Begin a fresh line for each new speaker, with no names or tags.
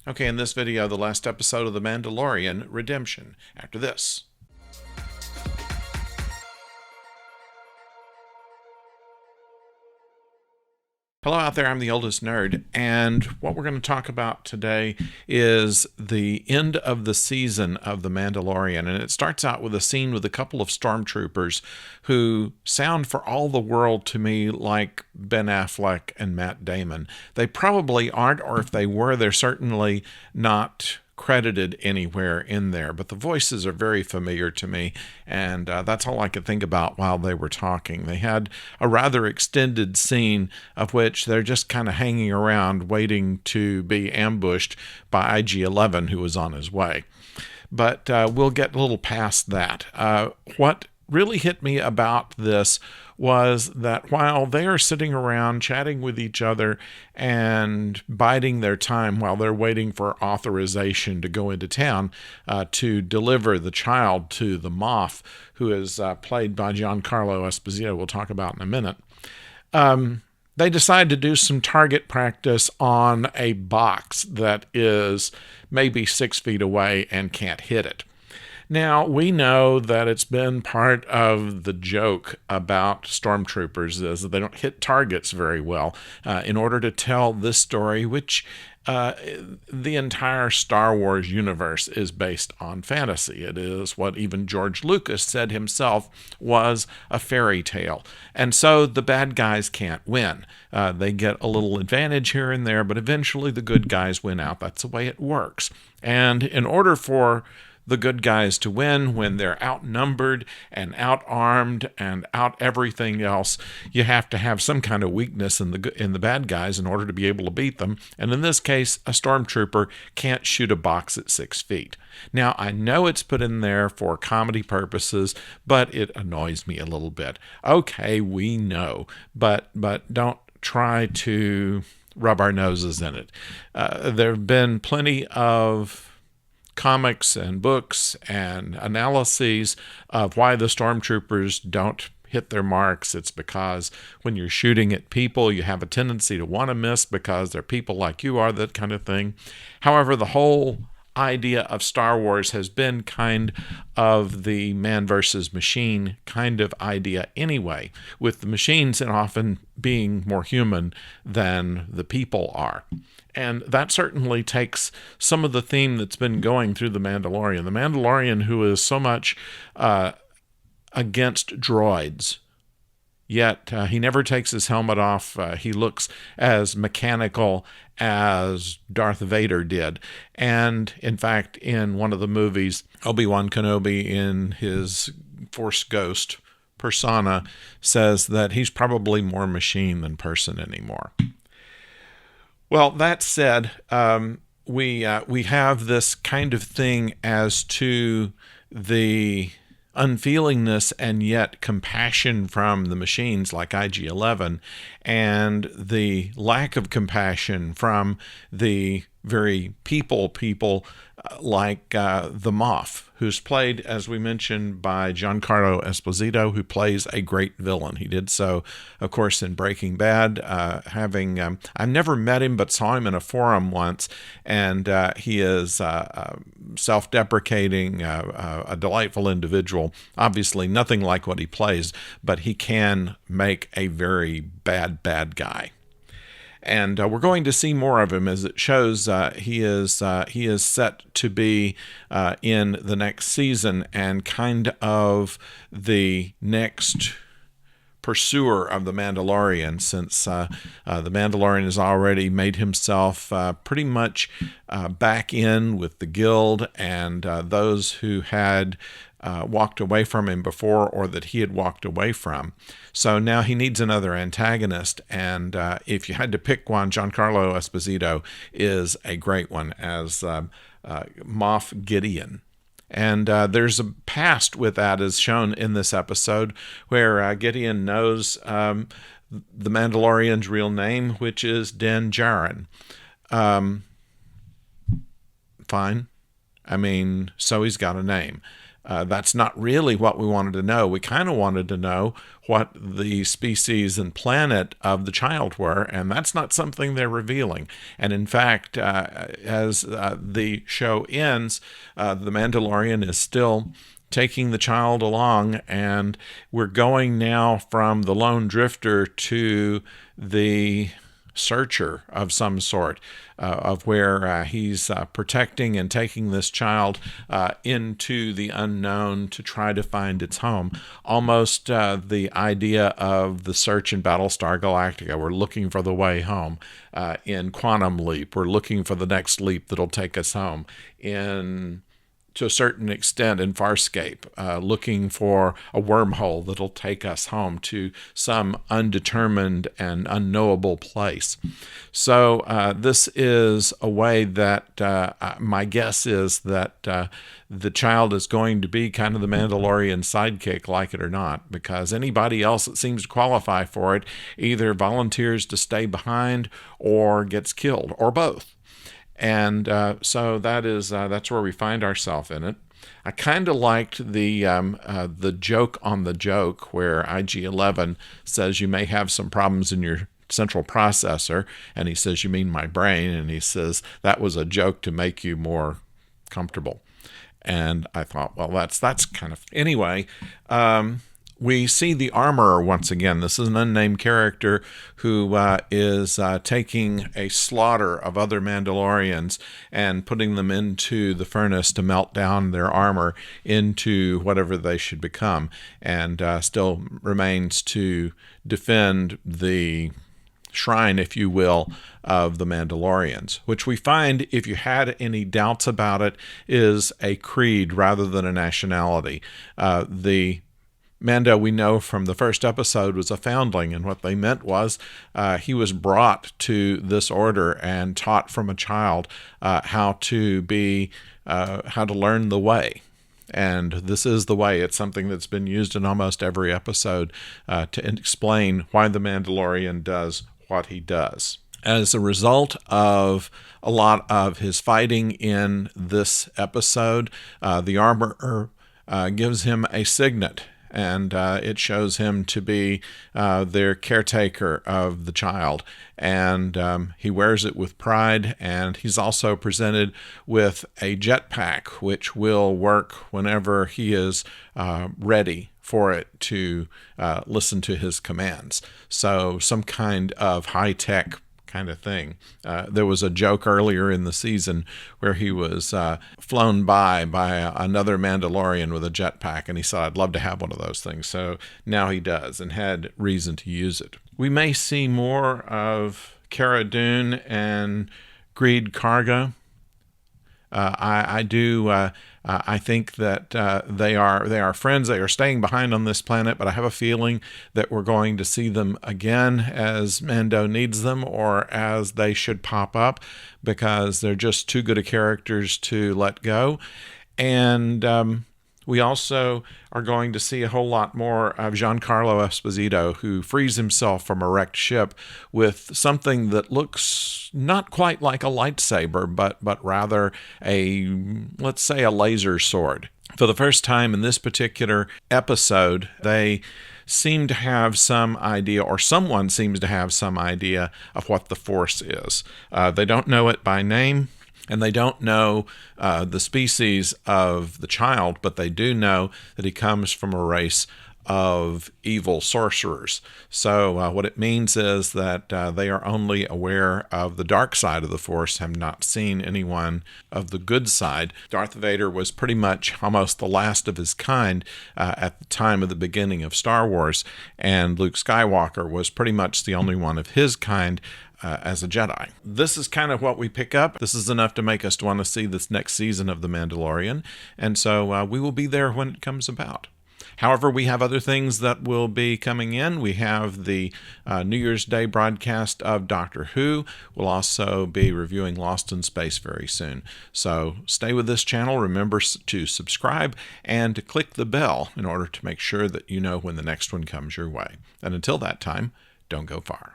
Okay, in this video, the last episode of The Mandalorian, Redemption. After this. Hello out there, I'm the oldest nerd, and what we're going to talk about today is the end of the season of The Mandalorian, and it starts out with a scene with a couple of stormtroopers who sound for all the world to me like Ben Affleck and Matt Damon. They probably aren't, or if they were, they're certainly not credited anywhere in there, but the voices are very familiar to me, and that's all I could think about while they were talking. They had a rather extended scene of which they're just kind of hanging around waiting to be ambushed by IG-11, who was on his way. But we'll get a little past that. What really hit me about this was that while they are sitting around chatting with each other and biding their time while they're waiting for authorization to go into town to deliver the child to the Moff, who is played by Giancarlo Esposito, we'll talk about in a minute, they decide to do some target practice on a box that is maybe 6 feet away and can't hit it. Now, we know that it's been part of the joke about stormtroopers is that they don't hit targets very well. In order to tell this story, which the entire Star Wars universe is based on fantasy. It is what even George Lucas said himself was a fairy tale. And so the bad guys can't win. They get a little advantage here and there, but eventually the good guys win out. That's the way it works. And in order for the good guys to win when they're outnumbered and outarmed and out everything else, you have to have some kind of weakness in the bad guys in order to be able to beat them. And in this case, a stormtrooper can't shoot a box at 6 feet. Now, I know it's put in there for comedy purposes, but it annoys me a little bit. Okay, we know, but don't try to rub our noses in it. There have been plenty of comics and books and analyses of why the stormtroopers don't hit their marks. It's because when you're shooting at people, you have a tendency to want to miss because they're people like you are, that kind of thing. However, the whole idea of Star Wars has been kind of the man versus machine kind of idea anyway, with the machines often being more human than the people are. And that certainly takes some of the theme that's been going through The Mandalorian. The Mandalorian, who is so much against droids, yet he never takes his helmet off. He looks as mechanical as Darth Vader did. And in fact, in one of the movies, Obi-Wan Kenobi, in his Force Ghost persona, says that he's probably more machine than person anymore. Well, that said, we have this kind of thing as to the unfeelingness and yet compassion from the machines like IG-11, and the lack of compassion from the very people like the Moff, who's played, as we mentioned, by Giancarlo Esposito, who plays a great villain. He did so, of course, in Breaking Bad. I never met him, but saw him in a forum once, and he is self-deprecating, a delightful individual. Obviously, nothing like what he plays, but he can make a very bad guy. And we're going to see more of him as it shows. He is set to be in the next season and kind of the next pursuer of the Mandalorian, since the Mandalorian has already made himself pretty much back in with the guild and those who had walked away from him before, or that he had walked away from. So now he needs another antagonist, and if you had to pick one, Giancarlo Esposito is a great one as Moff Gideon. And there's a past with that, as shown in this episode, where Gideon knows the Mandalorian's real name, which is Din Djarin. Fine. I mean, so he's got a name. That's not really what we wanted to know. We kind of wanted to know what the species and planet of the child were, and that's not something they're revealing. And in fact, as the show ends, the Mandalorian is still taking the child along, and we're going now from the lone drifter to the searcher of some sort, of where he's protecting and taking this child into the unknown to try to find its home. Almost the idea of the search in Battlestar Galactica. We're looking for the way home. In Quantum Leap, we're looking for the next leap that'll take us home. To a certain extent in Farscape, looking for a wormhole that'll take us home to some undetermined and unknowable place. So this is a way that my guess is that the child is going to be kind of the Mandalorian sidekick, like it or not, because anybody else that seems to qualify for it either volunteers to stay behind or gets killed, or both. And so that's where we find ourselves in it. I kind of liked the joke on the joke, where IG-11 says you may have some problems in your central processor, and he says, "You mean my brain?" And he says that was a joke to make you more comfortable. And I thought, well, that's kind of anyway. We see the armorer once again. This is an unnamed character who is taking a slaughter of other Mandalorians and putting them into the furnace to melt down their armor into whatever they should become, and still remains to defend the shrine, if you will, of the Mandalorians, which we find, if you had any doubts about it, is a creed rather than a nationality. The Mando, we know from the first episode, was a foundling, and what they meant was he was brought to this order and taught from a child how to learn the way. And this is the way. It's something that's been used in almost every episode to explain why the Mandalorian does what he does. As a result of a lot of his fighting in this episode, the armorer gives him a signet, and it shows him to be their caretaker of the child. And he wears it with pride, and he's also presented with a jetpack, which will work whenever he is ready for it to listen to his commands. So some kind of high-tech kind of thing. There was a joke earlier in the season where he was flown by another Mandalorian with a jetpack, and he said, "I'd love to have one of those things." So now he does, and had reason to use it. We may see more of Cara Dune and Greed Karga. I think that they are friends. They are staying behind on this planet, but I have a feeling that we're going to see them again as Mando needs them, or as they should pop up, because they're just too good of characters to let go. And we also are going to see a whole lot more of Giancarlo Esposito, who frees himself from a wrecked ship with something that looks not quite like a lightsaber, but rather let's say a laser sword. For the first time in this particular episode, they seem to have some idea, or someone seems to have some idea of what the Force is. They don't know it by name, and they don't know the species of the child, but they do know that he comes from a race of evil sorcerers. So what it means is that they are only aware of the dark side of the Force, have not seen anyone of the good side. Darth Vader was pretty much almost the last of his kind at the time of the beginning of Star Wars, and Luke Skywalker was pretty much the only one of his kind as a Jedi. This is kind of what we pick up. This is enough to make us want to see this next season of The Mandalorian, and so we will be there when it comes about. However, we have other things that will be coming in. We have the New Year's Day broadcast of Doctor Who. We'll also be reviewing Lost in Space very soon. So stay with this channel. Remember to subscribe and to click the bell in order to make sure that you know when the next one comes your way. And until that time, don't go far.